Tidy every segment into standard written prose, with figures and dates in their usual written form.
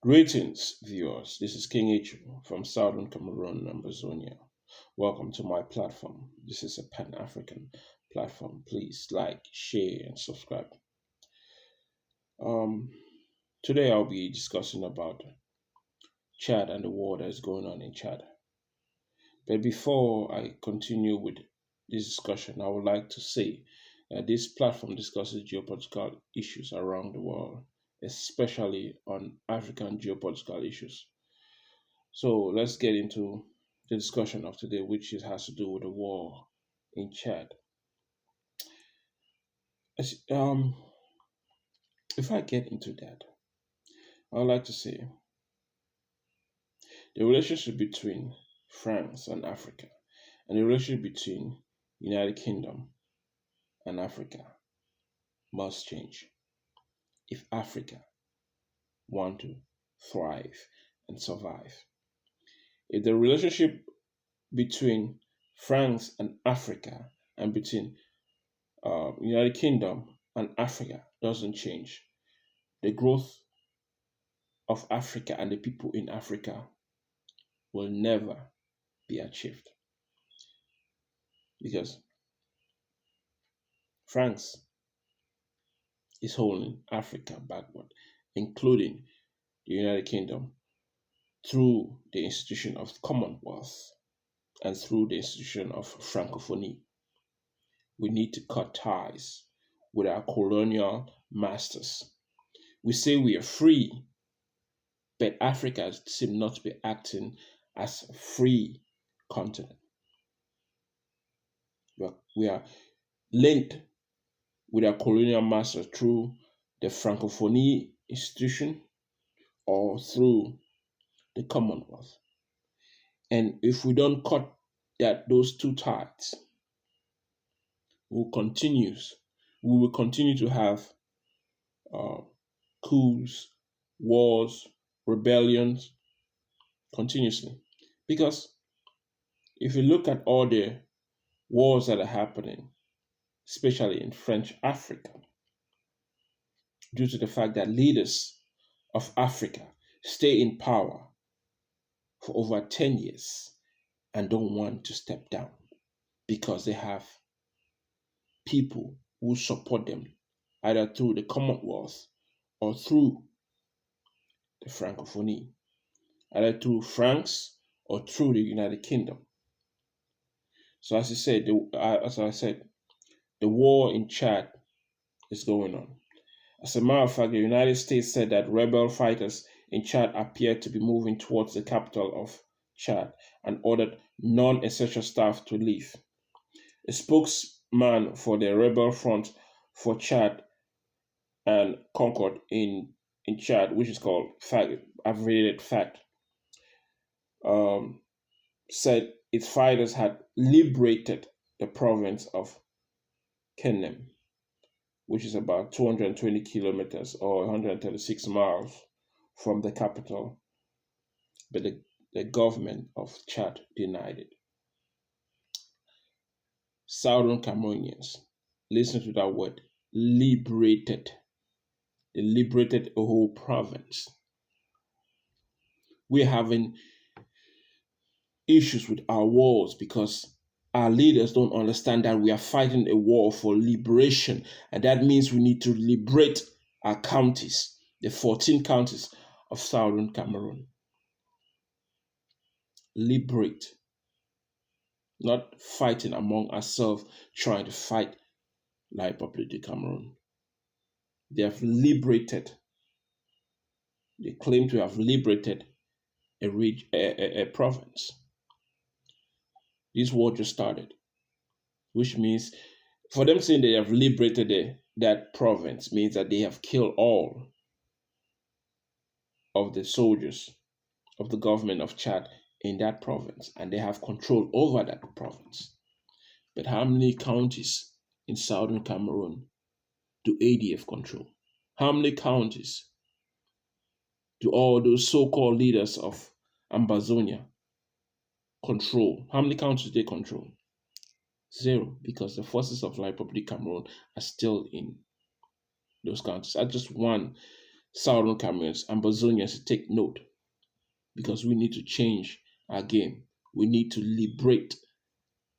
Greetings, viewers. This is King H from Southern Cameroon, Ambazonia. Welcome to my platform. This is a Pan African platform. Please like, share, and subscribe. Um, Today I'll be discussing about Chad and the war that is going on in Chad. But before I continue with this discussion, I would like to say that this platform discusses geopolitical issues around the world, especially on African geopolitical issues. So let's get into the discussion of today, which has to do with the war in Chad. As, um, if I get into that, I would like to say the relationship between France and Africa, and the relationship between United Kingdom and Africa must change if Africa want to thrive and survive. If the relationship between France and Africa and between United Kingdom and Africa doesn't change, the growth of Africa and the people in Africa will never be achieved because France is holding Africa backward, including the United Kingdom, through the institution of Commonwealth and through the institution of Francophonie. We need to cut ties with our colonial masters. We say we are free, but Africa seems not to be acting as a free continent. We are linked with our colonial masters through the Francophonie institution or through the Commonwealth. And if we don't cut those two ties, we will continue to have uh, coups, wars, rebellions continuously. Because if you look at all the wars that are happening, especially in French Africa, due to the fact that leaders of Africa stay in power for over 10 years and don't want to step down because they have people who support them either through the Commonwealth or through the Francophonie, either through France or through the United Kingdom. So as I said, the war in Chad is going on. As a matter of fact, the United States said that rebel fighters in Chad appeared to be moving towards the capital of Chad and ordered non-essential staff to leave. A spokesman for the rebel front for Chad and Concord in Chad, which is called Abbreviated FACT, said its fighters had liberated the province of Kenem, which is about 220 kilometers or 136 miles from the capital, but the government of Chad denied it. Southern Cameroonians, listen to that word, liberated. They liberated a whole province. We're having issues with our wars because our leaders don't understand that we are fighting a war for liberation, and that means we need to liberate our counties, the 14 counties of Southern Cameroon. Liberate, not fighting among ourselves, trying to fight La République de Cameroon. They have liberated, they claim to have liberated a province. This war just started, which means for them saying they have liberated that province means that they have killed all of the soldiers of the government of Chad in that province and they have control over that province. But how many counties in southern Cameroon do ADF control? How many counties do all those so-called leaders of Ambazonia control? How many counties do they control? Zero, because the forces of La Republic Cameroon are still in those counties. I just one Southern Cameroons, and Brazilians to take note because we need to change our game. We need to liberate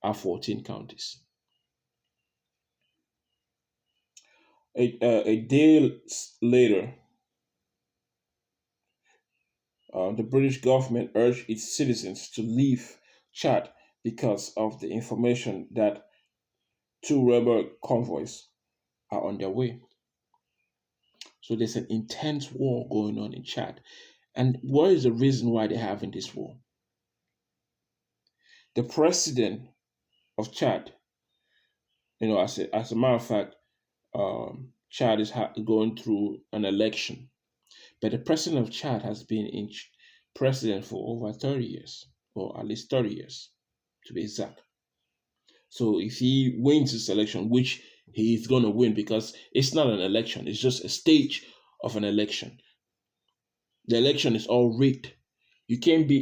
our 14 counties. A day later, the British government urged its citizens to leave Chad because of the information that two rebel convoys are on their way. So there's an intense war going on in Chad. And what is the reason why they're having this war? The president of Chad, as a matter of fact, Chad is going through an election, but the president of Chad has been president for over 30 years, or at least 30 years, to be exact. So if he wins this election, which he's going to win because it's not an election, it's just a stage of an election. The election is all rigged. You can't be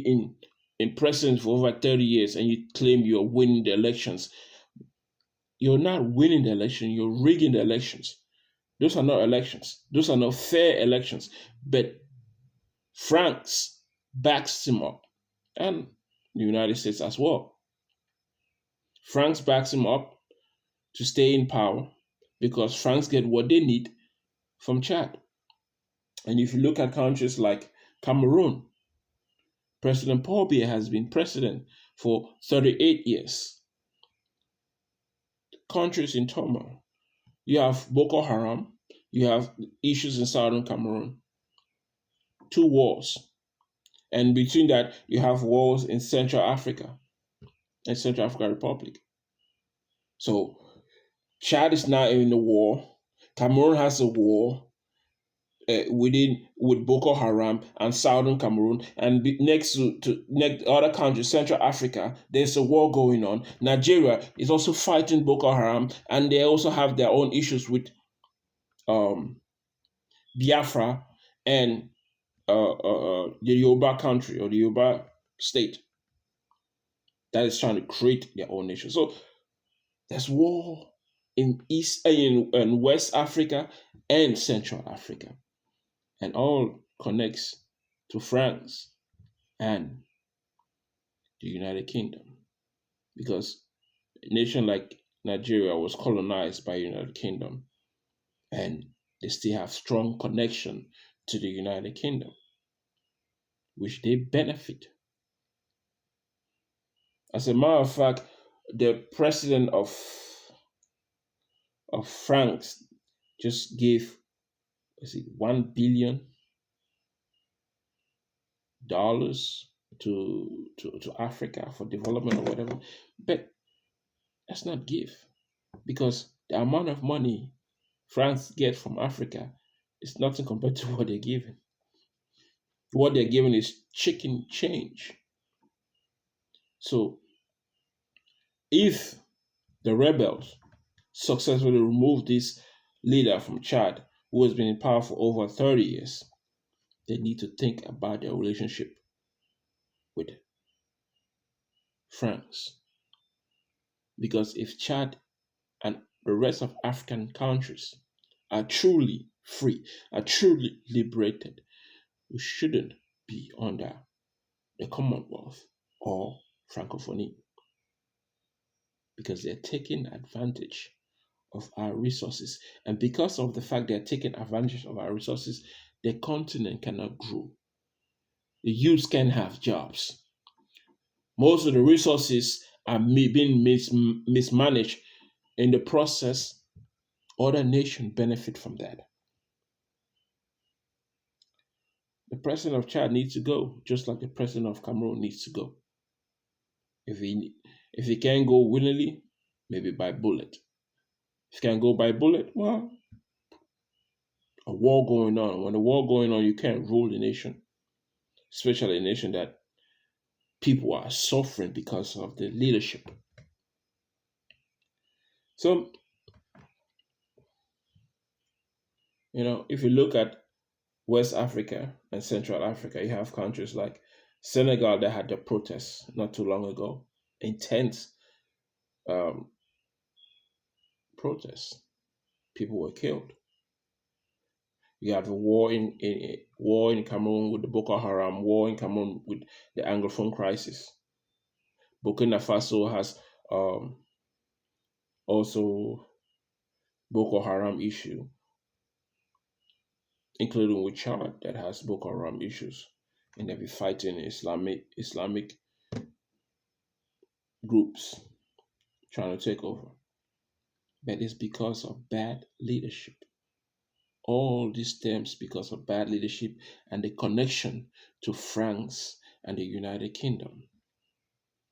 in president for over 30 years and you claim you're winning the elections. You're not winning the election, you're rigging the elections. Those are not elections. Those are not fair elections. But France backs him up, and the United States as well. France backs him up to stay in power because France get what they need from Chad. And if you look at countries like Cameroon, President Paul Biya has been president for 38 years. Countries in turmoil. You have Boko Haram, you have issues in southern Cameroon, two wars. And between that, you have wars in Central Africa and Central African Republic. So Chad is now in the war. Cameroon has a war with Boko Haram and Southern Cameroon, and next to next other countries, Central Africa, there's a war going on. Nigeria is also fighting Boko Haram, and they also have their own issues with Biafra and the Yoruba country or the Yoruba state that is trying to create their own nation. So there's war in West Africa and Central Africa, and all connects to France and the United Kingdom, because a nation like Nigeria was colonized by the United Kingdom, and they still have strong connection to the United Kingdom, which they benefit. As a matter of fact, the president of France just gave, $1 billion to Africa for development or whatever. But that's not give, because the amount of money France get from Africa is nothing compared to what they're giving. What they're giving is chicken change. So if the rebels successfully remove this leader from Chad, who has been in power for over 30 years, they need to think about their relationship with France. Because if Chad and the rest of African countries are truly free, are truly liberated, we shouldn't be under the Commonwealth or Francophonie, because they're taking advantage of our resources. And because of the fact they're taking advantage of our resources, the continent cannot grow. The youth can have jobs. Most of the resources are being mismanaged. In the process, other nations benefit from that. The president of Chad needs to go, just like the president of Cameroon needs to go. If he can't go willingly, maybe by bullet. If he can't go by bullet, well, a war going on. When the war going on, you can't rule the nation, especially a nation that people are suffering because of the leadership. So, if you look at West Africa and Central Africa, you have countries like Senegal that had the protests not too long ago, intense protests. People were killed. You have a war in Cameroon with the Boko Haram, war in Cameroon with the Anglophone crisis. Burkina Faso has also Boko Haram issue, including with Chad that has Boko Haram issues, and they'll be fighting Islamic groups trying to take over. But it's because of bad leadership. All these stems because of bad leadership and the connection to France and the United Kingdom,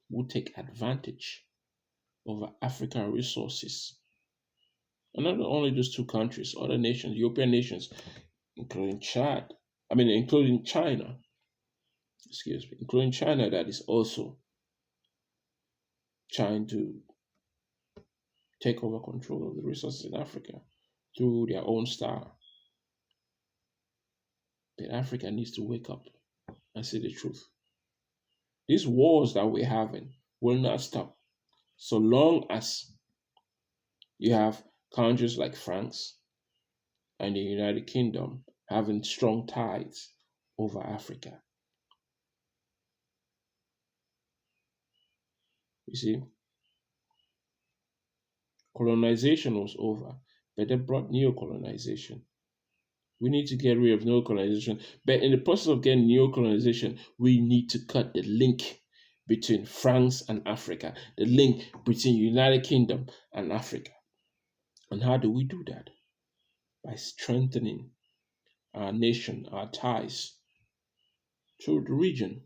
who take advantage over African resources. And not only those two countries, other nations, European nations, including including China, including China, that is also trying to take over control of the resources in Africa through their own style. But Africa needs to wake up and see the truth. These wars that we're having will not stop so long as you have countries like France and the United Kingdom having strong ties over Africa. You see, colonization was over, but they brought neo-colonization. We need to get rid of neo-colonization, but in the process of getting neo-colonization, we need to cut the link between France and Africa, the link between United Kingdom and Africa. And how do we do that? By strengthening our nation, our ties through the region.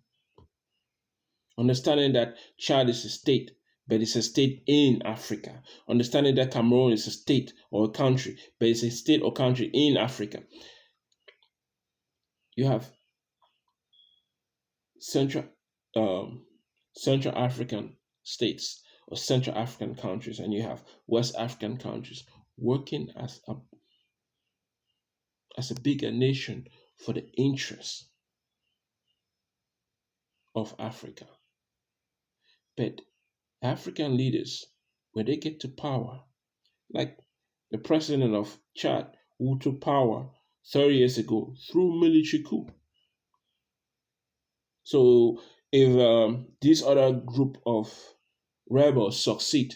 Understanding that Chad is a state, but it's a state in Africa. Understanding that Cameroon is a state or a country, but it's a state or country in Africa. You have Central African states or Central African countries, and you have West African countries working as a bigger nation for the interests of Africa. But African leaders, when they get to power, like the president of Chad, who took power 30 years ago through military coup. So if this other group of rebels succeed,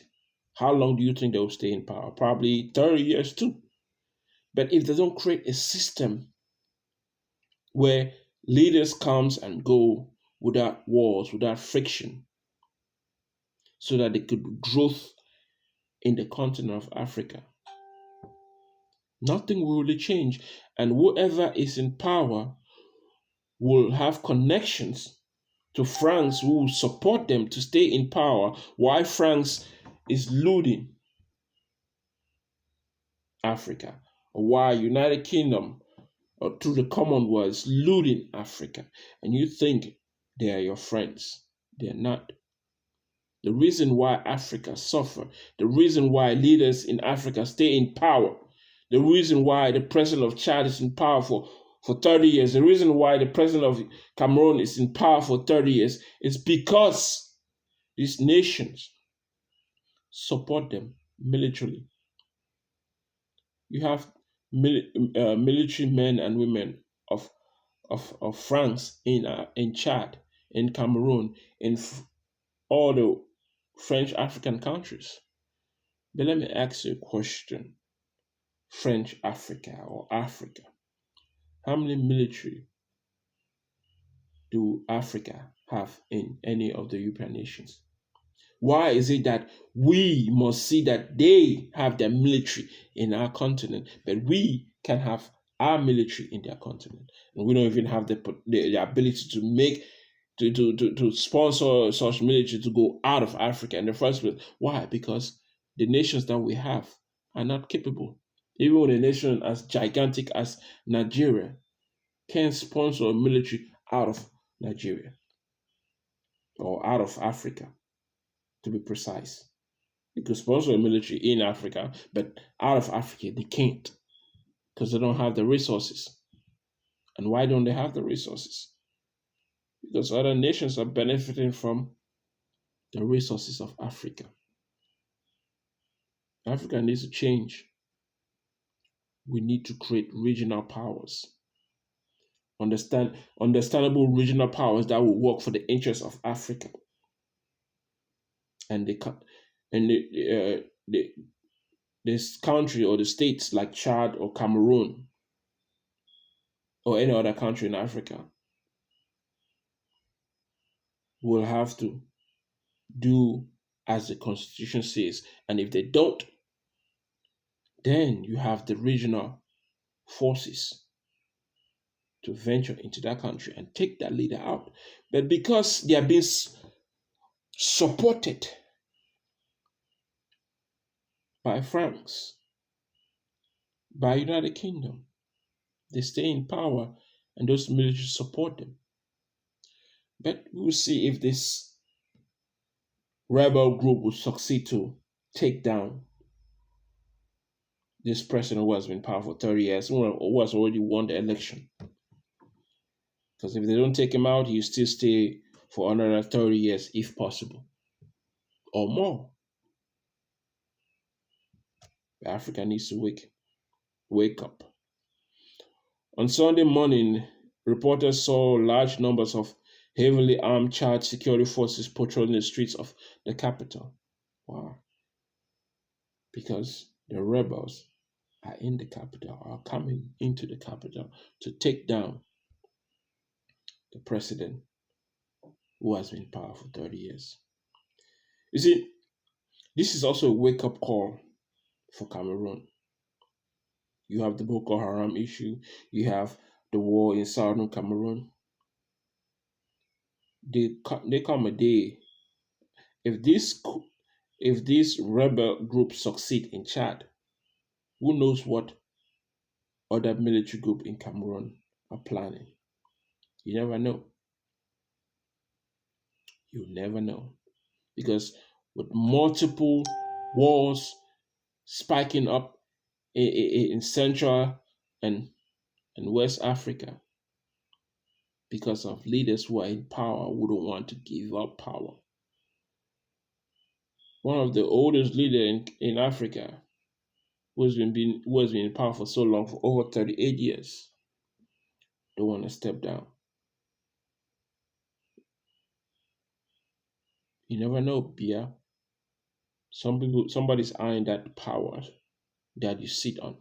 how long do you think they'll stay in power? Probably 30 years too. But if they don't create a system where leaders comes and go without wars, without friction, so that there could be growth in the continent of Africa, nothing will really change. And whoever is in power will have connections to France who will support them to stay in power while France is looting Africa, or while United Kingdom or through the Commonwealth is looting Africa. And you think they are your friends. They're not. The reason why Africa suffer, the reason why leaders in Africa stay in power, the reason why the president of Chad is in power for 30 years, the reason why the president of Cameroon is in power for 30 years is because these nations support them militarily. You have military men and women of France in Chad, in Cameroon, in all the French African countries. But let me ask you a question. French Africa or Africa. How many military do Africa have in any of the European nations? Why is it that we must see that they have their military in our continent, but we can have our military in their continent, and we don't even have the ability to make to sponsor such military to go out of Africa in the first place? Why? Because the nations that we have are not capable. Even with a nation as gigantic as Nigeria can sponsor a military out of Nigeria or out of Africa, to be precise. They could sponsor a military in Africa, but out of Africa they can't because they don't have the resources. And why don't they have the resources? Because other nations are benefiting from the resources of Africa. Africa needs to change. we need to create regional powers. Understandable regional powers that will work for the interests of Africa and this country or the states like Chad or Cameroon or any other country in Africa will have to do as the constitution says. And if they don't, then you have the regional forces to venture into that country and take that leader out. But because they are being supported by France, by United Kingdom, they stay in power and those militaries support them. But we'll see if this rebel group will succeed to take down this president who has been in power for 30 years, who has already won the election. Because if they don't take him out, he'll still stay for another 30 years if possible, or more. Africa needs to wake up. On Sunday morning, reporters saw large numbers of heavily armed Chad security forces patrolling the streets of the capital. Wow. Because the rebels are in the capital, are coming into the capital to take down the president who has been in power for 30 years. You see, this is also a wake-up call for Cameroon. You have the Boko Haram issue, you have the war in southern Cameroon. They come a day, if this rebel group succeed in Chad, who knows what other military group in Cameroon are planning? You never know. You never know. Because with multiple wars spiking up in Central and West Africa, because of leaders who are in power who don't want to give up power. One of the oldest leaders in Africa who has been in power for so long, for over 38 years, don't want to step down. You never know, Bia. Somebody's eyeing that power that you sit on.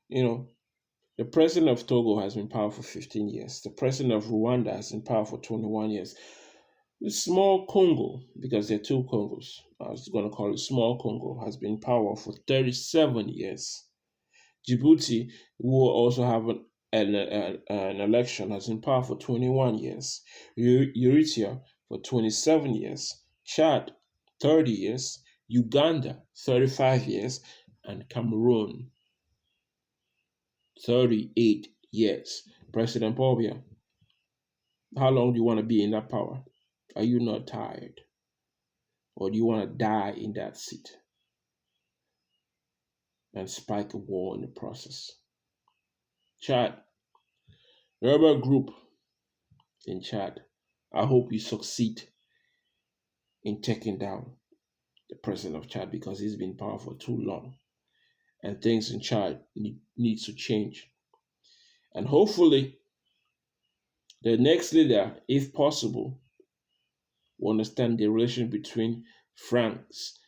You know, the president of Togo has been in power for 15 years. The president of Rwanda has been in power for 21 years. The small Congo, because there are two Congos, I was going to call it small Congo, has been in power for 37 years. Djibouti, who will also have an election, has been in power for 21 years. Eritrea for 27 years. Chad, 30 years. Uganda, 35 years. And Cameroon, 38 years. President Paul Biya, how long do you want to be in that power? Are you not tired? Or do you want to die in that seat and spike a war in the process? Chad, rebel group in Chad, I hope you succeed in taking down the president of Chad, because he's been in power for too long and things in Chad needs to change. And hopefully the next leader, if possible, will understand the relation between France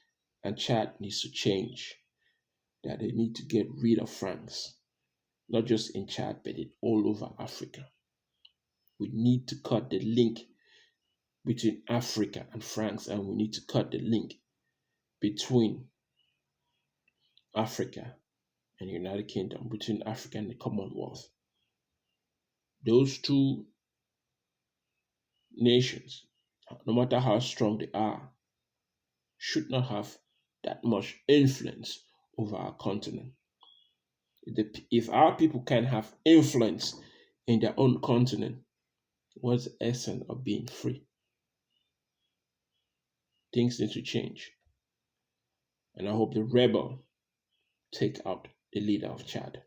and Chad needs to change, that they need to get rid of France, not just in Chad, but all over Africa. We need to cut the link between Africa and France, and we need to cut the link between Africa and the United Kingdom, between Africa and the Commonwealth. Those two nations, no matter how strong they are, should not have that much influence over our continent. If our people can have influence in their own continent, what's the essence of being free? Things need to change. And I hope the rebel take out the leader of Chad,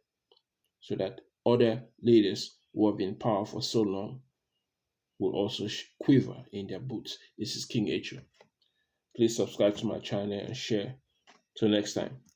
so that other leaders who have been in power for so long will also quiver in their boots. This is King Echo. Please subscribe to my channel and share Till next time.